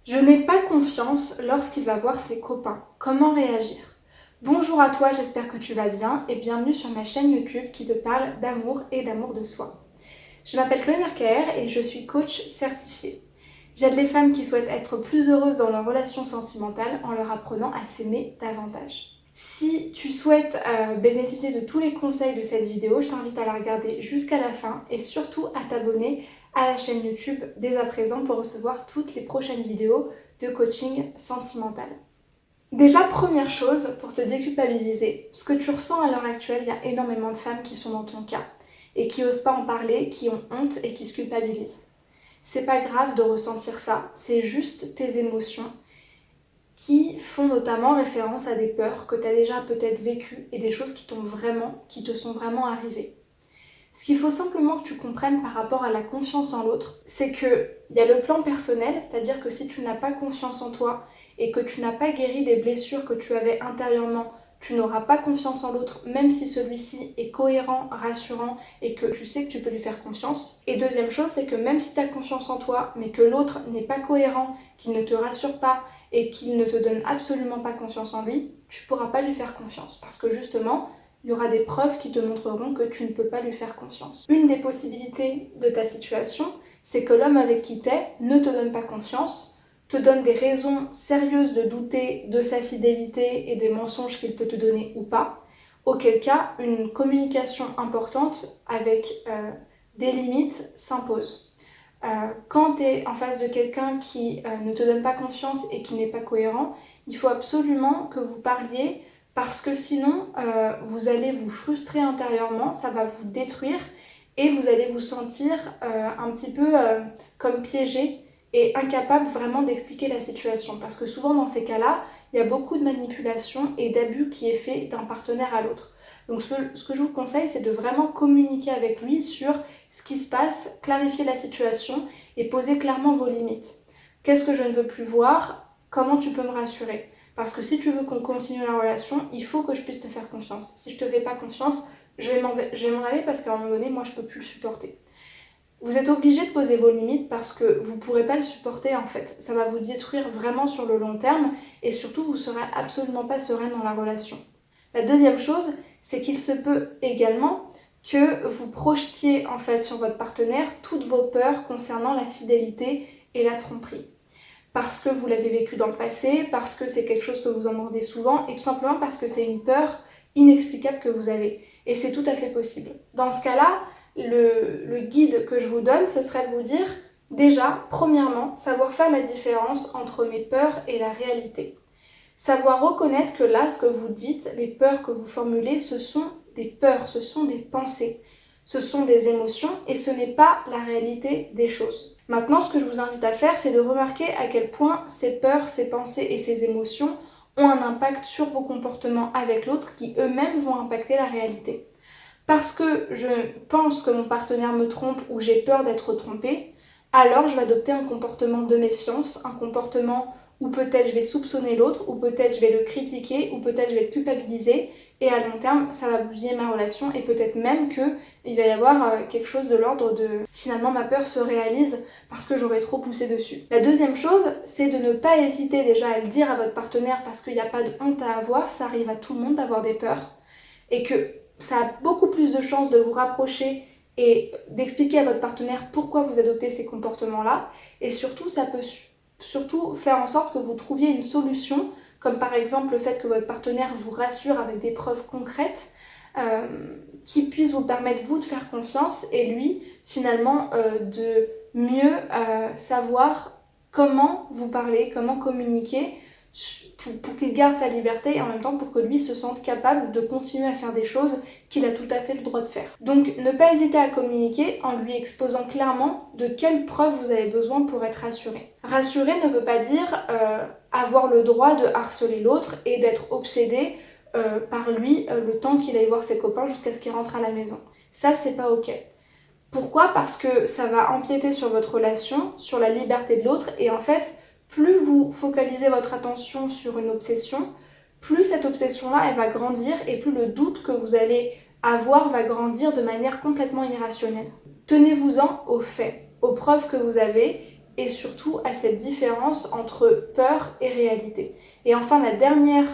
Je n'ai pas confiance lorsqu'il va voir ses copains. Comment réagir? Bonjour à toi, j'espère que tu vas bien et bienvenue sur ma chaîne YouTube qui te parle d'amour et d'amour de soi. Je m'appelle Chloé Mercaer et je suis coach certifiée. J'aide les femmes qui souhaitent être plus heureuses dans leurs relations sentimentales en leur apprenant à s'aimer davantage. Si tu souhaites bénéficier de tous les conseils de cette vidéo, je t'invite à la regarder jusqu'à la fin et surtout à t'abonner à la chaîne YouTube dès à présent pour recevoir toutes les prochaines vidéos de coaching sentimental. Déjà, première chose, pour te déculpabiliser, ce que tu ressens à l'heure actuelle, il y a énormément de femmes qui sont dans ton cas et qui osent pas en parler, qui ont honte et qui se culpabilisent. C'est pas grave de ressentir ça, c'est juste tes émotions qui font notamment référence à des peurs que tu as déjà peut-être vécues et des choses qui te sont vraiment arrivées. Ce qu'il faut simplement que tu comprennes par rapport à la confiance en l'autre, c'est qu'il y a le plan personnel, c'est-à-dire que si tu n'as pas confiance en toi et que tu n'as pas guéri des blessures que tu avais intérieurement, tu n'auras pas confiance en l'autre, même si celui-ci est cohérent, rassurant et que tu sais que tu peux lui faire confiance. Et deuxième chose, c'est que même si tu as confiance en toi, mais que l'autre n'est pas cohérent, qu'il ne te rassure pas et qu'il ne te donne absolument pas confiance en lui, tu ne pourras pas lui faire confiance. Parce que justement, il y aura des preuves qui te montreront que tu ne peux pas lui faire confiance. Une des possibilités de ta situation, c'est que l'homme avec qui t'es ne te donne pas confiance, te donne des raisons sérieuses de douter de sa fidélité et des mensonges qu'il peut te donner ou pas, auquel cas une communication importante avec des limites s'impose. Quand tu es en face de quelqu'un qui ne te donne pas confiance et qui n'est pas cohérent, il faut absolument que vous parliez parce que sinon vous allez vous frustrer intérieurement, ça va vous détruire et vous allez vous sentir un petit peu comme piégé et incapable vraiment d'expliquer la situation. Parce que souvent dans ces cas-là, il y a beaucoup de manipulation et d'abus qui est fait d'un partenaire à l'autre. Donc ce que je vous conseille, c'est de vraiment communiquer avec lui sur ce qui se passe, clarifier la situation et poser clairement vos limites. Qu'est-ce que je ne veux plus voir? Comment tu peux me rassurer? Parce que si tu veux qu'on continue la relation, il faut que je puisse te faire confiance. Si je te fais pas confiance, je vais m'en aller parce qu'à un moment donné, moi, je peux plus le supporter. Vous êtes obligé de poser vos limites parce que vous ne pourrez pas le supporter en fait. Ça va vous détruire vraiment sur le long terme et surtout, vous ne serez absolument pas sereine dans la relation. La deuxième chose, c'est qu'il se peut également que vous projetiez en fait sur votre partenaire toutes vos peurs concernant la fidélité et la tromperie. Parce que vous l'avez vécu dans le passé, parce que c'est quelque chose que vous entendez souvent et tout simplement parce que c'est une peur inexplicable que vous avez. Et c'est tout à fait possible. Dans ce cas-là, le guide que je vous donne, ce serait de vous dire, déjà, premièrement, savoir faire la différence entre mes peurs et la réalité. Savoir reconnaître que là, ce que vous dites, les peurs que vous formulez, ce sont des peurs, ce sont des pensées, ce sont des émotions et ce n'est pas la réalité des choses. Maintenant, ce que je vous invite à faire, c'est de remarquer à quel point ces peurs, ces pensées et ces émotions ont un impact sur vos comportements avec l'autre qui eux-mêmes vont impacter la réalité. Parce que je pense que mon partenaire me trompe ou j'ai peur d'être trompée, alors je vais adopter un comportement de méfiance, un comportement où peut-être je vais soupçonner l'autre, ou peut-être je vais le critiquer, ou peut-être je vais le culpabiliser, et à long terme, ça va bousiller ma relation, et peut-être même qu'il va y avoir quelque chose de l'ordre de finalement ma peur se réalise parce que j'aurais trop poussé dessus. La deuxième chose, c'est de ne pas hésiter déjà à le dire à votre partenaire parce qu'il n'y a pas de honte à avoir, ça arrive à tout le monde d'avoir des peurs, et que ça a beaucoup plus de chances de vous rapprocher et d'expliquer à votre partenaire pourquoi vous adoptez ces comportements-là, et surtout ça peut surtout faire en sorte que vous trouviez une solution, comme par exemple le fait que votre partenaire vous rassure avec des preuves concrètes qui puissent vous permettre vous de faire confiance et lui finalement de mieux savoir comment vous parler, comment communiquer pour qu'il garde sa liberté et en même temps pour que lui se sente capable de continuer à faire des choses qu'il a tout à fait le droit de faire. Donc ne pas hésiter à communiquer en lui exposant clairement de quelles preuves vous avez besoin pour être rassuré. Rassurer ne veut pas dire avoir le droit de harceler l'autre et d'être obsédé par lui le temps qu'il aille voir ses copains jusqu'à ce qu'il rentre à la maison. Ça, c'est pas ok. Pourquoi? Parce que ça va empiéter sur votre relation, sur la liberté de l'autre et en fait, plus vous focalisez votre attention sur une obsession, plus cette obsession-là, elle va grandir et plus le doute que vous allez avoir va grandir de manière complètement irrationnelle. Tenez-vous-en aux faits, aux preuves que vous avez et surtout à cette différence entre peur et réalité. Et enfin, la dernière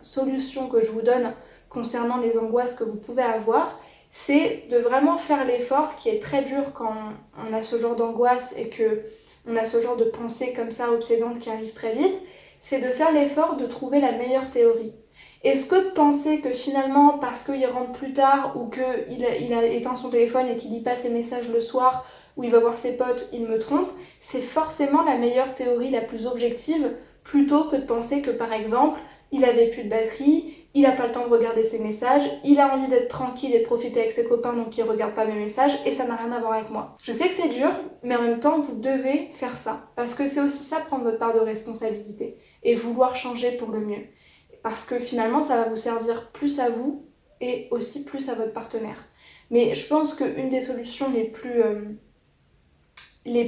solution que je vous donne concernant les angoisses que vous pouvez avoir, c'est de vraiment faire l'effort qui est très dur quand on a ce genre d'angoisse et qu'on a ce genre de pensée comme ça obsédante qui arrive très vite, c'est de faire l'effort de trouver la meilleure théorie. Est-ce que de penser que finalement, parce qu'il rentre plus tard ou qu'il a éteint son téléphone et qu'il lit pas ses messages le soir ou il va voir ses potes, il me trompe, c'est forcément la meilleure théorie, la plus objective, plutôt que de penser que par exemple, il avait plus de batterie, il n'a pas le temps de regarder ses messages, il a envie d'être tranquille et de profiter avec ses copains donc il ne regarde pas mes messages et ça n'a rien à voir avec moi. Je sais que c'est dur, mais en même temps vous devez faire ça parce que c'est aussi ça, prendre votre part de responsabilité et vouloir changer pour le mieux. Parce que finalement ça va vous servir plus à vous et aussi plus à votre partenaire. Mais je pense qu'une des solutions les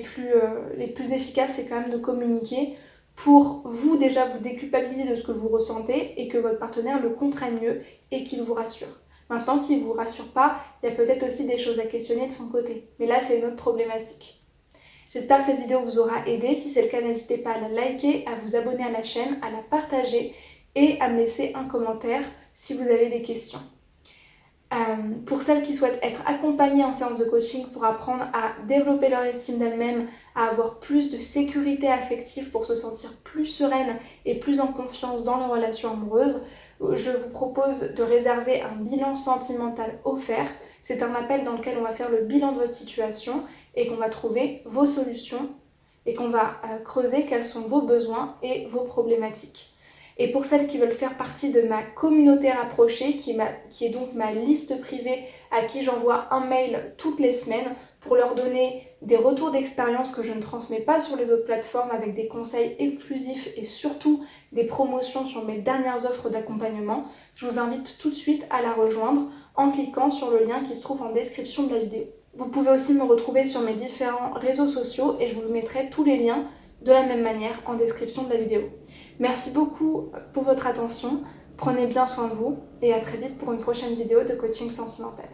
plus efficaces, c'est quand même de communiquer pour vous déjà vous déculpabiliser de ce que vous ressentez et que votre partenaire le comprenne mieux et qu'il vous rassure. Maintenant, s'il ne vous rassure pas, il y a peut-être aussi des choses à questionner de son côté. Mais là, c'est une autre problématique. J'espère que cette vidéo vous aura aidé. Si c'est le cas, n'hésitez pas à la liker, à vous abonner à la chaîne, à la partager et à me laisser un commentaire si vous avez des questions. Pour celles qui souhaitent être accompagnées en séance de coaching pour apprendre à développer leur estime d'elles-mêmes, à avoir plus de sécurité affective pour se sentir plus sereine et plus en confiance dans leur relation amoureuse, je vous propose de réserver un bilan sentimental offert. C'est un appel dans lequel on va faire le bilan de votre situation et qu'on va trouver vos solutions et qu'on va creuser quels sont vos besoins et vos problématiques. Et pour celles qui veulent faire partie de ma communauté rapprochée, qui est donc ma liste privée à qui j'envoie un mail toutes les semaines pour leur donner des retours d'expérience que je ne transmets pas sur les autres plateformes avec des conseils exclusifs et surtout des promotions sur mes dernières offres d'accompagnement, je vous invite tout de suite à la rejoindre en cliquant sur le lien qui se trouve en description de la vidéo. Vous pouvez aussi me retrouver sur mes différents réseaux sociaux et je vous mettrai tous les liens de la même manière en description de la vidéo. Merci beaucoup pour votre attention, prenez bien soin de vous et à très vite pour une prochaine vidéo de coaching sentimental.